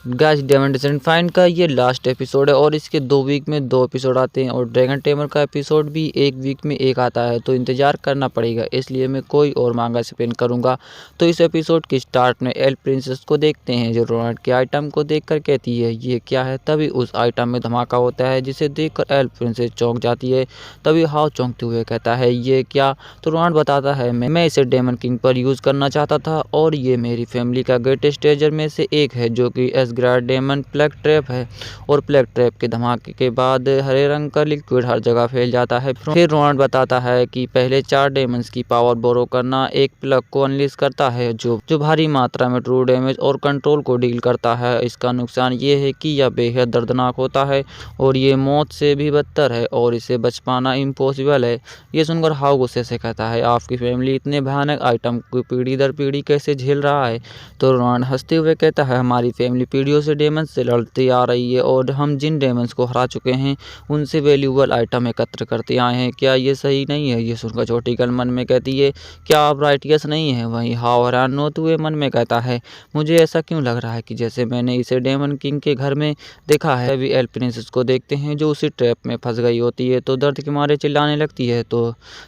Guys daemon decent का ये last episode है और इसके 2 वीक में 2 एपिसोड आते हैं और ड्रैगन टेमर का एपिसोड भी 1 वीक में 1 आता है, तो इंतज़ार करना पड़ेगा। इसलिए मैं कोई और मांगा स्पेन करूँगा। तो इस एपिसोड के स्टार्ट में एल प्रिंसेस को देखते हैं जो रोनाल्ड के आइटम को देखकर कहती है ये क्या है। तभी उस आइटम में धमाका होता है जिसे देखकर एल प्रिंसेस चौंक जाती है। तभी हाव चौंकते हुए कहता है ये क्या। तो रोनाल्ड बताता है मैं इसे डेमन किंग पर यूज़ करना चाहता था और ये मेरी फैमिली का ग्रेटेस्ट ट्रेजर में से एक है जो कि एसग्राड डेमन प्लेग ट्रैप है। और प्लेग ट्रैप के धमाके के बाद हरे रंग का लिक्विड हर जगह फैल जाता है। फिर रोनाल्ड बताता है कि पहले 4 डेमन्स की पावर बोरो करना एक प्लग को अनलीज करता है जो भारी मात्रा में ट्रू डैमेज और कंट्रोल को डील करता है। इसका नुकसान ये है कि यह बेहद दर्दनाक होता है और ये मौत से भी बदतर है और इसे बच पाना इम्पॉसिबल है। ये सुनकर हाव गुस्से से कहता है आपकी फैमिली इतने भयानक आइटम को पीढ़ी दर पीढ़ी कैसे झेल रहा है। तो रोनाल्ड हंसते हुए कहता है हमारी फैमिली पीढ़ियों से डेमन से लड़ती आ रही है और हम जिन डेमन्स को हरा चुके हैं उनसे वैल्यूबल आइटम एकत्र करते आए हैं। क्या ये सही नहीं है। ये सुनकर छोटी गर्ल मन में कहती है क्या आप राइटियस नहीं है। वहीं हाव हैरान होते हुए मन में कहता है मुझे ऐसा क्यों लग रहा है कि जैसे मैंने इसे डेमन किंग के घर में देखा है। अभी एल प्रिंसेस को देखते हैं जो उसी ट्रैप में फंस गई होती है तो दर्द के मारे चिल्लाने लगती है। तो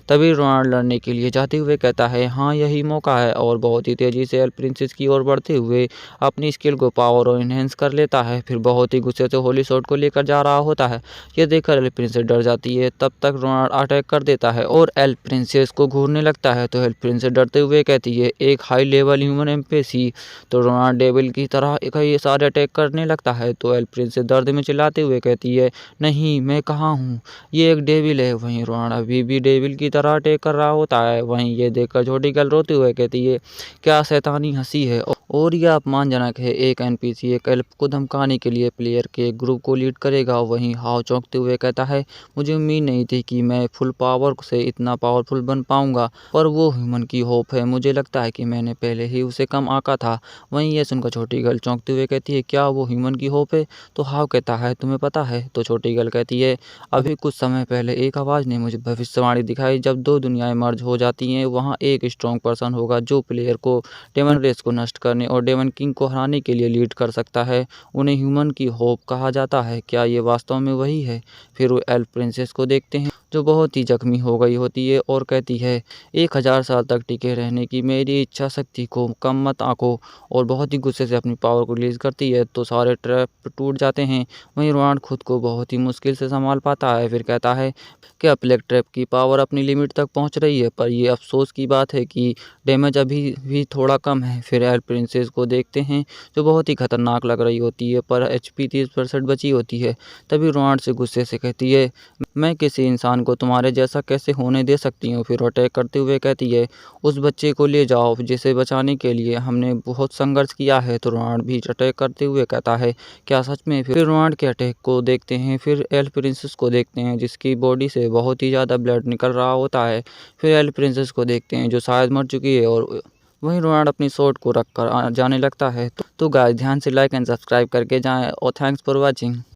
तभी रोनाल्ड लड़ने के लिए जाते हुए कहता है हाँ यही मौका है और बहुत ही तेजी से एल प्रिंसेस की ओर बढ़ते हुए अपनी स्किल को पावर और इनहेंस कर लेता है। फिर बहुत ही गुस्से से होली शॉट को लेकर जा रहा होता है। यह देखकर एल प्रिंसेस डर जाती है। तब तक रोनाल्ड अटैक कर देता है और एल प्रिंसेस को घूरने लगता है। तो एल प्रिंसेस डरते हुए कहती है एक हाई लेवल ह्यूमन एम्पेसी। तो रोनाल्ड डेविल की तरह कई सारे अटैक करने लगता है। तो एल प्रिंसेस दर्द में चिल्लाते हुए कहती है नहीं मैं कहाँ हूँ, ये एक डेविल है। वहीं रोनाल्ड अभी भी डेविल की तरह अटैक कर रहा होता है। वहीं ये देखकर छोटी गर्ल रोते हुए कहती है क्या शैतानी हंसी है और यह अपमानजनक है। एक एनपीसी एक एल्फ को धमकाने के लिए प्लेयर के एक ग्रुप को लीड करेगा। वहीं हाव चौंकते हुए कहता है मुझे उम्मीद नहीं थी कि मैं फुल पावर से इतना पावरफुल बन पाऊंगा, पर वो ह्यूमन की होप है। मुझे लगता है कि मैंने पहले ही उसे कम आंका था। वहीं यह सुनकर छोटी गर्ल चौंकते हुए कहती है क्या वो ह्यूमन की होप है। तो हाव कहता है तुम्हें पता है। तो छोटी गर्ल कहती है अभी कुछ समय पहले एक आवाज़ ने मुझे भविष्यवाणी दिखाई जब 2 दुनियाएं मर्ज हो जाती हैं वहाँ एक स्ट्रॉन्ग पर्सन होगा जो प्लेयर को डेमन रेस को नष्ट करने और डेमन किंग को हराने के लिए लीड कर सकता है। उन्हें ह्यूमन की होप कहा जाता है। क्या ये वास्तव में वही है। फिर वो एल्फ प्रिंसेस को देखते हैं जो बहुत ही जख्मी हो गई होती है और कहती है 1000 साल तक टिके रहने की मेरी इच्छा शक्ति को कम मत आंको और बहुत ही गुस्से से अपनी पावर को रिलीज करती है। तो सारे ट्रैप टूट जाते हैं। वहीं रोनाल्ड खुद को बहुत ही मुश्किल से संभाल पाता है। फिर कहता है क्या प्लेग ट्रैप की पावर अपनी लिमिट तक पहुंच रही है, पर ये अफसोस की बात है कि डैमेज अभी भी थोड़ा कम है। फिर एल प्रिंसेस को देखते हैं जो बहुत ही खतरनाक लग रही होती है पर एचपी 30% बची होती है। तभी रोनाल्ड से गुस्से से कहती है मैं किसी इंसान को तुम्हारे जैसा कैसे होने दे सकती हूँ। फिर अटैक करते हुए कहती है उस बच्चे को ले जाओ जिसे बचाने के लिए हमने बहुत संघर्ष किया है। तो रोनाल्ड भी अटैक करते हुए कहता है क्या सच में। फिर रोनाल्ड के अटैक को देखते हैं। फिर एल प्रिंसेस को देखते हैं जिसकी बॉडी से बहुत ही ज़्यादा ब्लड निकल रहा होता है। फिर एल प्रिंसेस को देखते हैं जो शायद मर चुकी है और वहीं रोनाल्ड अपनी शॉट को रख कर जाने लगता है। तो गाइस ध्यान से लाइक एंड सब्सक्राइब करके जाएं और थैंक्स फॉर वॉचिंग।